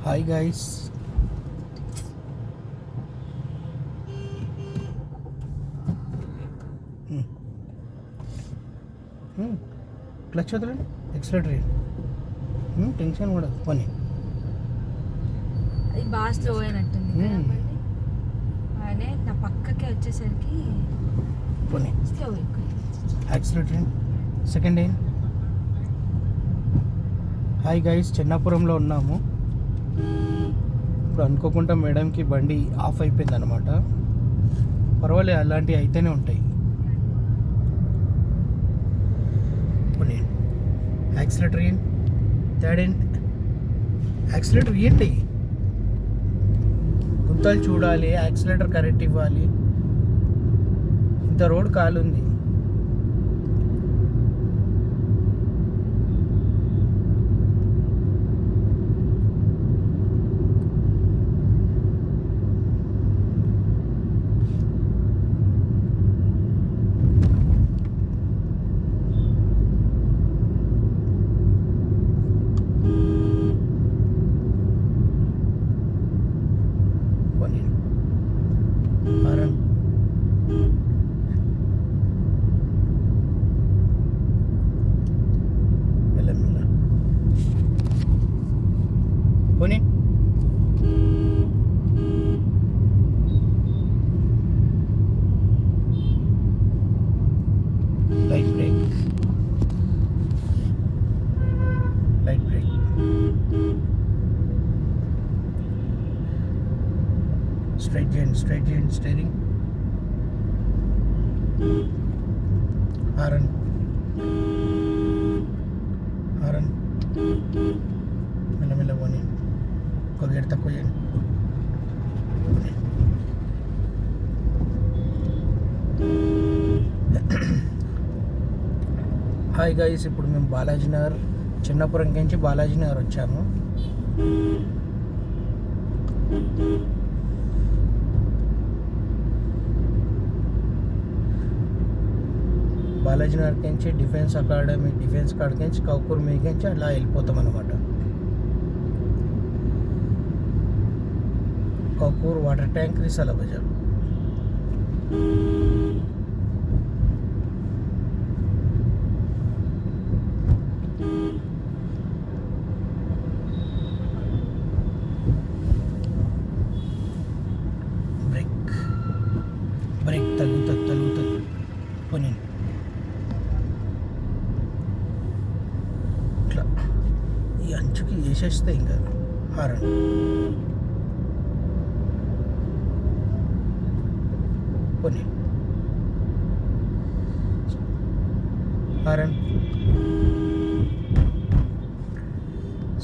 Hi guys, clutch వదలండి, accelerator tension కూడా పని. అది బాగా స్లో అయినట్టుంది కదా బండి. అదే నా పక్కకే వచ్చేసరికి పని స్లో ఎక్కువ. యాక్సిలేటర్ సెకండ్ ఏం. హాయ్ గైస్, చెన్నాపురంలో ఉన్నాము. ఇప్పుడు అనుకోకుండా మేడంకి బండి ఆఫ్ అయిపోయింది అనమాట. పర్వాలేదు, అలాంటివి అయితేనే ఉంటాయి. కొన్ని యాక్సిలేటర్ ఏంటి, తేడేంటి, యాక్సిలేటర్ ఏంటి, గుంతలు చూడాలి, యాక్సిలేటర్ కరెక్ట్ ఇవ్వాలి. ఇంత రోడ్ కాలుంది. పోనీ light break, light break, straight చేయండి, స్ట్రైట్ చేయండి, స్టీరింగ్, హారన్, హారన్, మెల్లమెల్ల పోనీ, ఒక గేట్ తక్కువ చేయండి. హాయ్ గైస్, ఇప్పుడు మేము బాలాజీ నగర్, చిన్నపురం నుంచి బాలాజీ నగర్ వచ్చాము. బాలాజీ నగర్ నుంచి డిఫెన్స్ అకాడమీ, డిఫెన్స్ కాడికి నుంచి కౌకూర్ మీదకి అలా వెళ్ళిపోతాం అనమాట. Kaukur water tank, రిసాల Bazar. Break, break తగ్గుతుంది, తగ్గుతుంది. పోనీ ఇట్లా ఈ అంచుకి వేసేస్తే ఇంకా హారన్. పోనీ horn,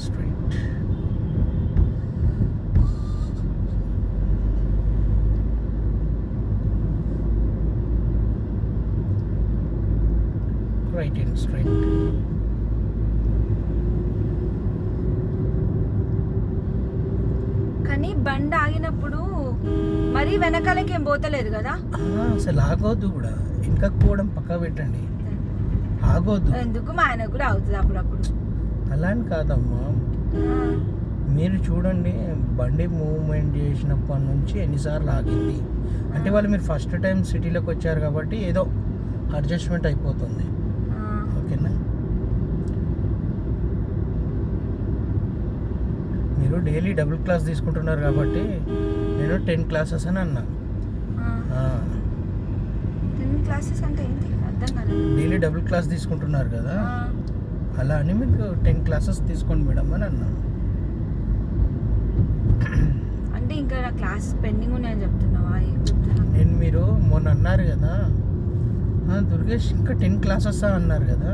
straight, right and straight. కానీ బండి ఆగినప్పుడు మరీ వెనకాలకి ఏం పోతలేదు కదా. అసలు ఆగొద్దు కూడా, వెనకకు పోవడం పక్కా పెట్టండి, ఆగొద్దు. ఎందుకు మా ఆయన కూడా అవుతుంది అప్పుడప్పుడు. అలా అని కాదమ్మా, మీరు చూడండి బండి మూవ్మెంట్ చేసినప్పటి నుంచి ఎన్నిసార్లు ఆగింది అంటే వాళ్ళు మీరు ఫస్ట్ టైం సిటీలోకి వచ్చారు కాబట్టి ఏదో అడ్జస్ట్మెంట్ అయిపోతుంది. ఓకేనా, మీరు డైలీ డబుల్ క్లాస్ తీసుకుంటున్నారు కాబట్టి నేను 10 క్లాసెస్ అని అన్నా. 10 క్లాసెస్ అంటే ఏంటి అర్థం కాలేదు. డైలీ డబుల్ క్లాస్ తీసుకుంటున్నారు కదా, అలా అని మీకు 10 క్లాసెస్ తీసుకోండి మేడం అని అన్నా. అంటే ఇంకా నా క్లాసెస్ పెండింగ్ ఉన్నాయని చెప్తున్నావా? నేను మీరు మొన్న అన్నారు కదా దుర్గేష్ ఇంకా 10 క్లాసెస్ అన్నారు కదా,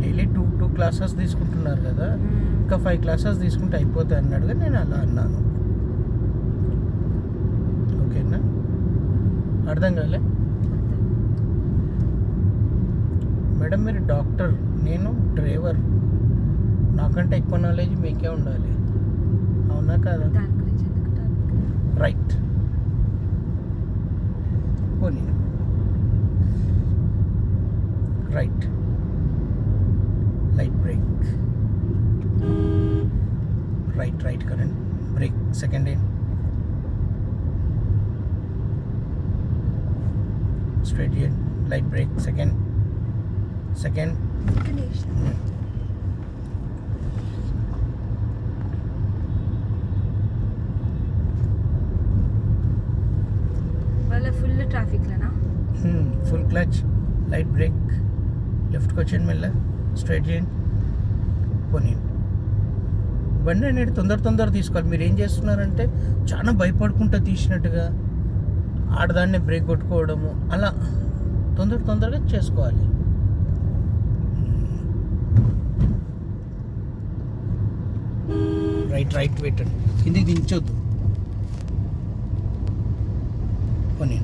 డైలీ 2 క్లాసెస్ తీసుకుంటున్నారు కదా, ఇంకా 5 క్లాసెస్ తీసుకుంటే అయిపోతాయి అన్నాడుగా, నేను అలా అన్నాను. ఓకేనా, అర్థం కాలే మేడం? మీరు డాక్టర్, నేను డ్రైవర్, నాకంటే ఎక్కువ నాలెడ్జ్ మీకే ఉండాలి, అవునా కాదా? రైట్, పోనీ right, light brake, right current brake second hand straight చేయండి లైట్ బ్రేక్ సెకండ్ ఒక్క నిమిషం. వాళ్ళ ఫుల్ ట్రాఫిక్లోనా? ఫుల్ క్లచ్ లైట్ బ్రేక్ లెఫ్ట్కి వచ్చేయండి మెల్ల స్ట్రైట్ చేయండి పోనీ బండి అనేది తొందర తీసుకోవాలి. మీరు ఏం చేస్తున్నారంటే చాలా భయపడుకుంటూ తీసినట్టుగా ఆడదాన్నే బ్రేక్ కొట్టుకోవడము అలా తొందరగా చేసుకోవాలి. రైట్ పెట్టండి కిందికి దించొద్దు పోనీ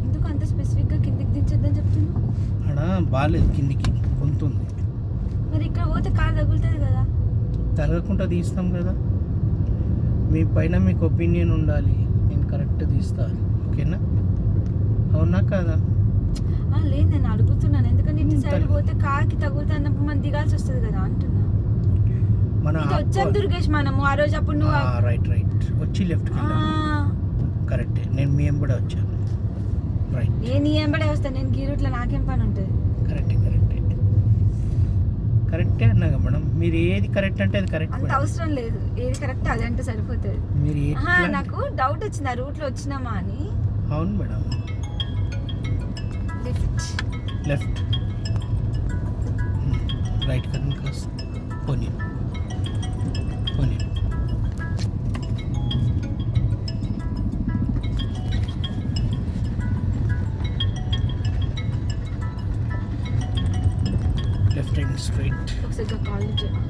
ఎందుకు అంత స్పెసిఫిక్గా కిందికి దించొద్దని చెప్తున్నా? ఆడ బాగాలేదు కిందికి కొంతుంది మరి ఇక్కడ పోతే కారు తగులుతుంది కదా. తరగకుండా తీస్తాం కదా. మీ పైన మీకు ఒపీనియన్ ఉండాలి. నేను కరెక్ట్ తీస్తాను ఓకేనా? అవునా కాదా? లేదు నేను అడుగుతున్నాను, ఎందుకంటే ఇటు సైడ్ తగులు. పోతే కార్కి తగులుతా అన్నప్పుడు మనం దిగాల్సి వస్తుంది కదా అంటున్నా. మన ఇది వచ్చాం దుర్గేష్ మనము ఆ రోజు అప్పుడు నువ్వు రైట్ వచ్చి లెఫ్ట్కి కరెక్టే. నేను మీ కూడా వచ్చాను రైట్ నేను ఈ ఎంబడే వస్తాను. నేను గీరుట్లో నాకేం పని ఉంటుంది? కరెక్టే అన్నాగా మేడం. మీరు ఏది కరెక్ట్ అంటే అది కరెక్ట్ అంత అవసరం లేదు, ఏది కరెక్ట్ అది అంటే సరిపోతుంది. మీరు నాకు డౌట్ వచ్చింది ఆ రూట్లో వచ్చినామా అని. అవును madam left right current cross పోనీ లెఫ్ట్ హ్యాండ్ స్ట్రైట్ ఒకసారి కాల్